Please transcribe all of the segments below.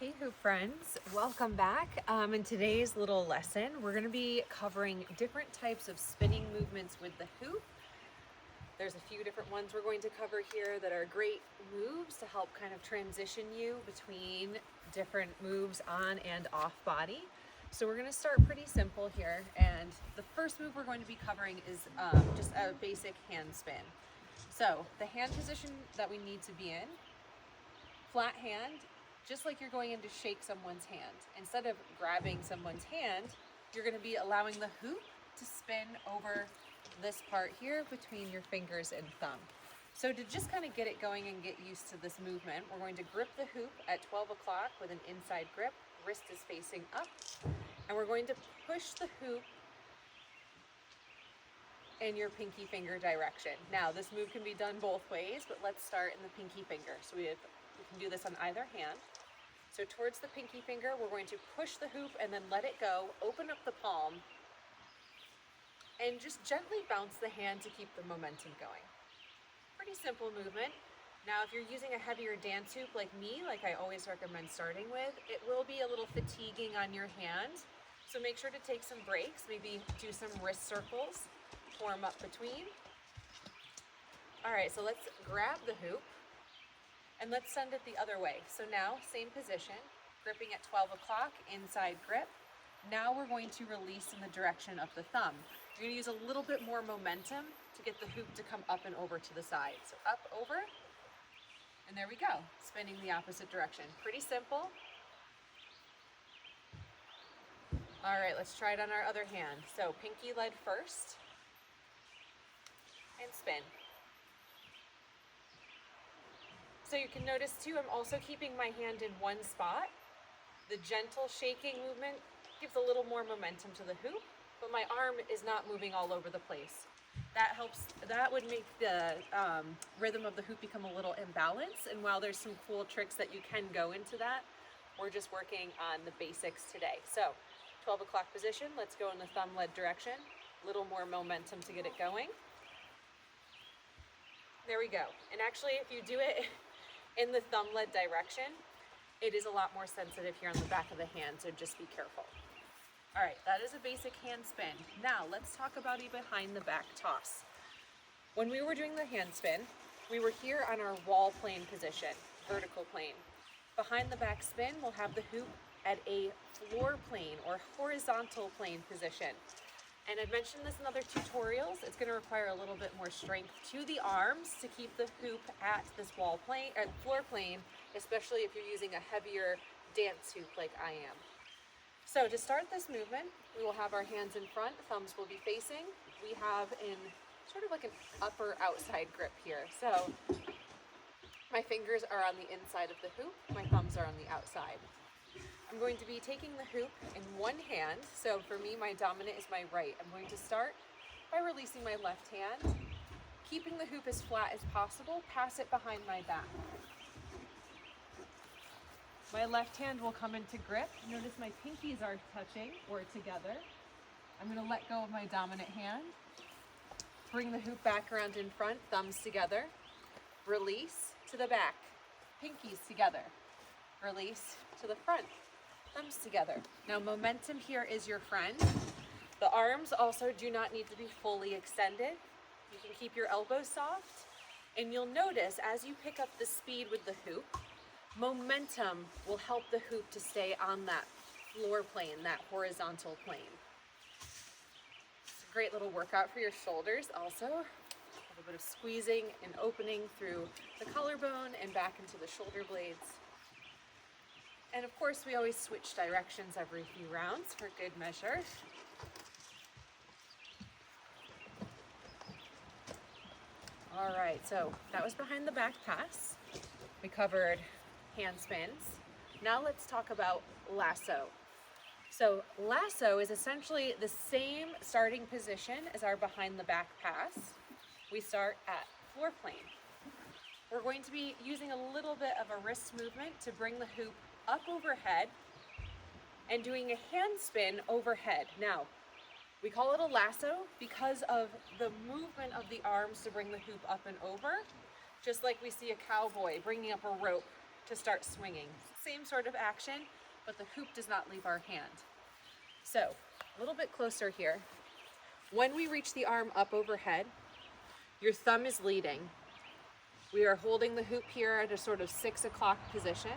Hey hoop friends, welcome back. In today's little lesson, we're going to be covering different types of spinning movements with the hoop. There's a few different ones we're going to cover here that are great moves to help kind of transition you between different moves on and off body. So we're going to start pretty simple here, and the first move we're going to be covering is just a basic hand spin. So the hand position that we need to be in, flat hand, just like you're going in to shake someone's hand. Instead of grabbing someone's hand, you're going to be allowing the hoop to spin over this part here between your fingers and thumb. So to just kind of get it going and get used to this movement, we're going to grip the hoop at 12 o'clock with an inside grip. Wrist is facing up. And we're going to push the hoop in your pinky finger direction. Now, this move can be done both ways, but let's start in the pinky finger. So we can do this on either hand. So towards the pinky finger, we're going to push the hoop and then let it go, open up the palm, and just gently bounce the hand to keep the momentum going. Pretty simple movement. Now, if you're using a heavier dance hoop like me, like I always recommend starting with, it will be a little fatiguing on your hand. So make sure to take some breaks, maybe do some wrist circles, form up between. All right, so let's grab the hoop. And let's send it the other way. So now, same position, gripping at 12 o'clock, inside grip. Now we're going to release in the direction of the thumb. You're gonna use a little bit more momentum to get the hoop to come up and over to the side. So up, over, and there we go, spinning the opposite direction. Pretty simple. All right, let's try it on our other hand. So pinky led first, and spin. So you can notice too, I'm also keeping my hand in one spot. The gentle shaking movement gives a little more momentum to the hoop, but my arm is not moving all over the place. That helps, that would make the rhythm of the hoop become a little imbalanced. And while there's some cool tricks that you can go into that, we're just working on the basics today. So 12 o'clock position, let's go in the thumb led direction. A little more momentum to get it going. There we go. And actually, if you do it in the thumb-led direction, it is a lot more sensitive here on the back of the hand, so just be careful. All right, that is a basic hand spin. Now, let's talk about a behind the back toss. When we were doing the hand spin, we were here on our wall plane position, vertical plane. Behind the back spin, we'll have the hoop at a floor plane or horizontal plane position. And I've mentioned this in other tutorials, it's gonna require a little bit more strength to the arms to keep the hoop at this wall plane, or floor plane, especially if you're using a heavier dance hoop like I am. So to start this movement, we will have our hands in front, thumbs will be facing. We have in sort of like an upper outside grip here. So my fingers are on the inside of the hoop, my thumbs are on the outside. I'm going to be taking the hoop in one hand. So for me, my dominant is my right. I'm going to start by releasing my left hand, keeping the hoop as flat as possible, pass it behind my back. My left hand will come into grip. Notice my pinkies are touching or together. I'm going to let go of my dominant hand, bring the hoop back around in front, thumbs together, release to the back, pinkies together, release to the front, thumbs together. Now momentum here is your friend. The arms also do not need to be fully extended. You can keep your elbows soft, and you'll notice as you pick up the speed with the hoop, momentum will help the hoop to stay on that floor plane, that horizontal plane. It's a great little workout for your shoulders also. A little bit of squeezing and opening through the collarbone and back into the shoulder blades. And of course, we always switch directions every few rounds for good measure. All right, so that was behind the back pass. We covered hand spins. Now let's talk about lasso. So lasso is essentially the same starting position as our behind the back pass. We start at floor plane. We're going to be using a little bit of a wrist movement to bring the hoop up overhead and doing a hand spin overhead. Now, we call it a lasso because of the movement of the arms to bring the hoop up and over, just like we see a cowboy bringing up a rope to start swinging. Same sort of action, but the hoop does not leave our hand. So, a little bit closer here. When we reach the arm up overhead, your thumb is leading. We are holding the hoop here at a sort of 6 o'clock position,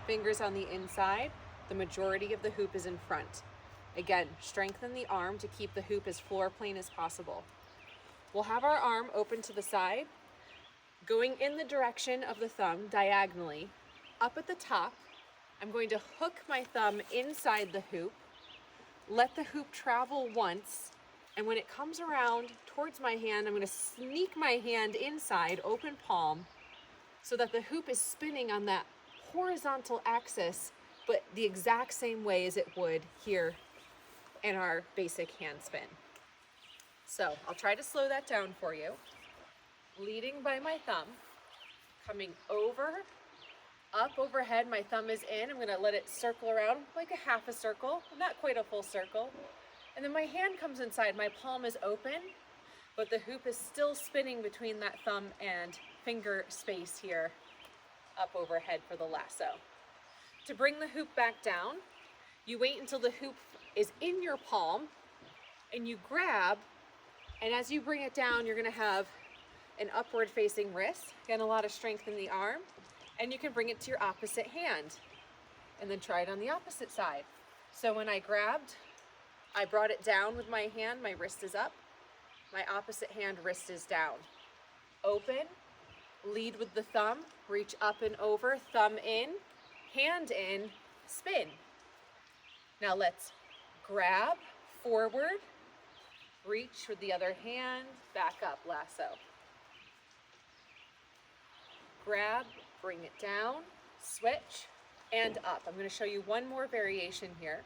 fingers on the inside. The majority of the hoop is in front. Again, strengthen the arm to keep the hoop as floor plane as possible. We'll have our arm open to the side, going in the direction of the thumb diagonally. Up at the top, I'm going to hook my thumb inside the hoop, let the hoop travel once, and when it comes around towards my hand, I'm going to sneak my hand inside, open palm, so that the hoop is spinning on that horizontal axis, but the exact same way as it would here in our basic hand spin. So I'll try to slow that down for you. Leading by my thumb, coming over, up overhead, my thumb is in. I'm going to let it circle around like a half a circle, not quite a full circle. And then my hand comes inside, my palm is open, but the hoop is still spinning between that thumb and finger space here up overhead for the lasso. To bring the hoop back down, you wait until the hoop is in your palm and you grab, and as you bring it down, you're going to have an upward facing wrist, again, a lot of strength in the arm, and you can bring it to your opposite hand and then try it on the opposite side. So when I grabbed, I brought it down with my hand, my wrist is up, my opposite hand wrist is down. Open, lead with the thumb, reach up and over, thumb in, hand in, spin. Now let's grab, forward, reach with the other hand, back up, lasso. Grab, bring it down, switch, and up. I'm going to show you one more variation here.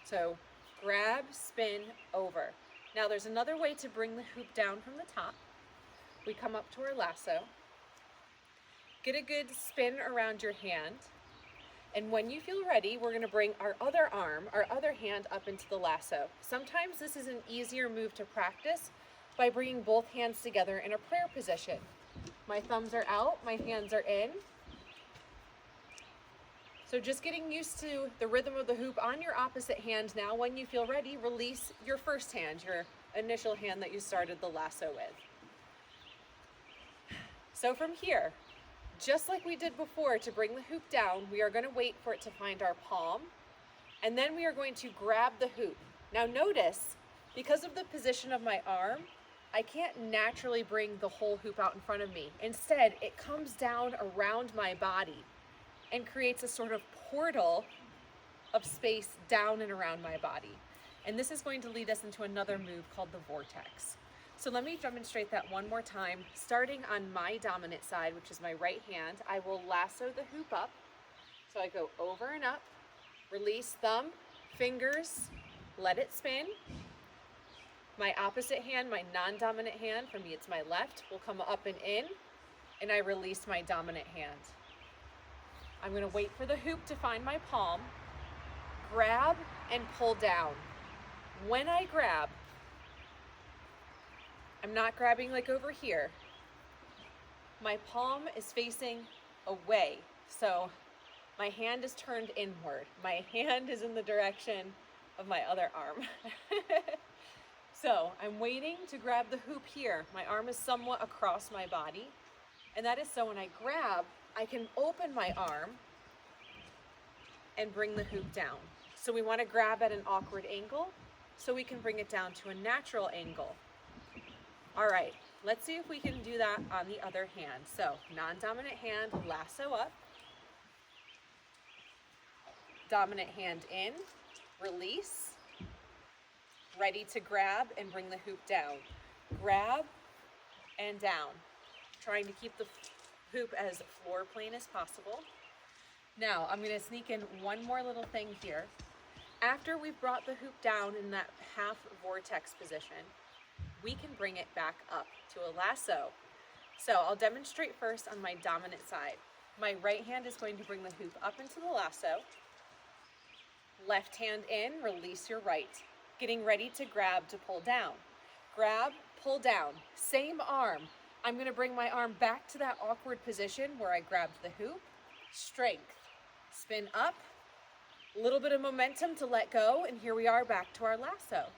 So grab, spin, over. Now there's another way to bring the hoop down from the top. We come up to our lasso, get a good spin around your hand, and when you feel ready, we're going to bring our other arm, our other hand up into the lasso. Sometimes this is an easier move to practice by bringing both hands together in a prayer position. My thumbs are out, my hands are in. So just getting used to the rhythm of the hoop on your opposite hand now. When you feel ready, release your first hand, your initial hand that you started the lasso with. So from here, just like we did before, to bring the hoop down, we are going to wait for it to find our palm, and then we are going to grab the hoop. Now notice, because of the position of my arm, I can't naturally bring the whole hoop out in front of me. Instead, it comes down around my body and creates a sort of portal of space down and around my body. And this is going to lead us into another move called the Vortex. So let me demonstrate that one more time. Starting on my dominant side, which is my right hand, I will lasso the hoop up. So I go over and up, release thumb, fingers, let it spin. My opposite hand, my non-dominant hand, for me it's my left, will come up and in, and I release my dominant hand. I'm going to wait for the hoop to find my palm, grab and pull down. When I grab, I'm not grabbing like over here. My palm is facing away, so my hand is turned inward. My hand is in the direction of my other arm. So I'm waiting to grab the hoop here. My arm is somewhat across my body, and that is so when I grab, I can open my arm and bring the hoop down. So we want to grab at an awkward angle so we can bring it down to a natural angle. All right, let's see if we can do that on the other hand. So non-dominant hand, lasso up. Dominant hand in, release. Ready to grab and bring the hoop down. Grab and down. Trying to keep the hoop as floor plane as possible. Now I'm going to sneak in one more little thing here. After we've brought the hoop down in that half vortex position, we can bring it back up to a lasso. So I'll demonstrate first on my dominant side. My right hand is going to bring the hoop up into the lasso. Left hand in, release your right. Getting ready to grab to pull down. Grab, pull down. Same arm. I'm going to bring my arm back to that awkward position where I grabbed the hoop. strength. Spin up, a little bit of momentum to let go, and here we are back to our lasso.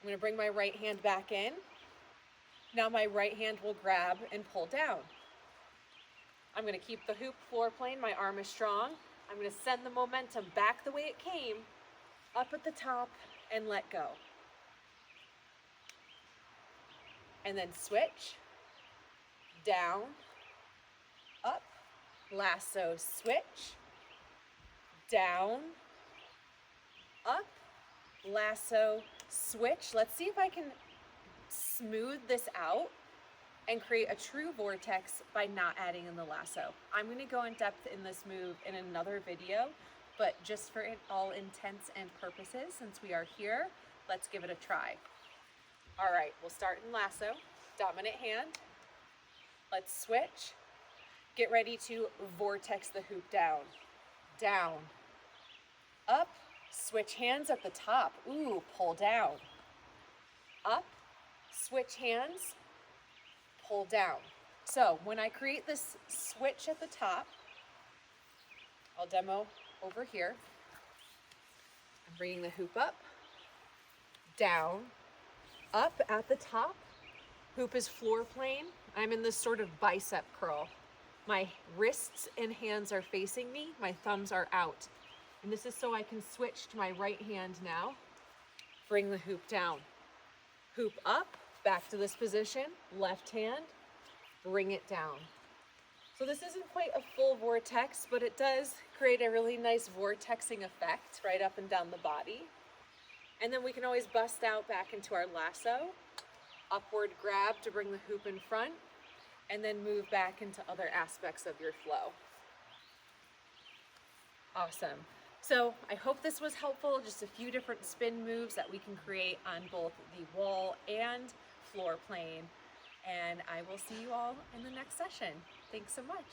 I'm going to bring my right hand back in. Now my right hand will grab and pull down. I'm going to keep the hoop floor plane, my arm is strong. I'm going to send the momentum back the way it came, up at the top, and let go. And then switch, down, up, lasso, switch, down, up, lasso, switch. Let's see if I can smooth this out and create a true vortex by not adding in the lasso. I'm going to go in depth in this move in another video, but just for all intents and purposes, since we are here, let's give it a try. All right, we'll start in lasso, dominant hand. Let's switch. Get ready to vortex the hoop down, down, up, switch hands at the top. Ooh, pull down, up, switch hands, pull down. So when I create this switch at the top, I'll demo over here. I'm bringing the hoop up, down, up at the top. Hoop is floor plane. I'm in this sort of bicep curl. My wrists and hands are facing me. My thumbs are out. And this is so I can switch to my right hand now. Bring the hoop down. Hoop up, back to this position. Left hand, bring it down. So this isn't quite a full vortex, but it does create a really nice vortexing effect right up and down the body. And then we can always bust out back into our lasso, upward grab to bring the hoop in front, and then move back into other aspects of your flow. Awesome. So I hope this was helpful, just a few different spin moves that we can create on both the wall and floor plane. And I will see you all in the next session. Thanks so much.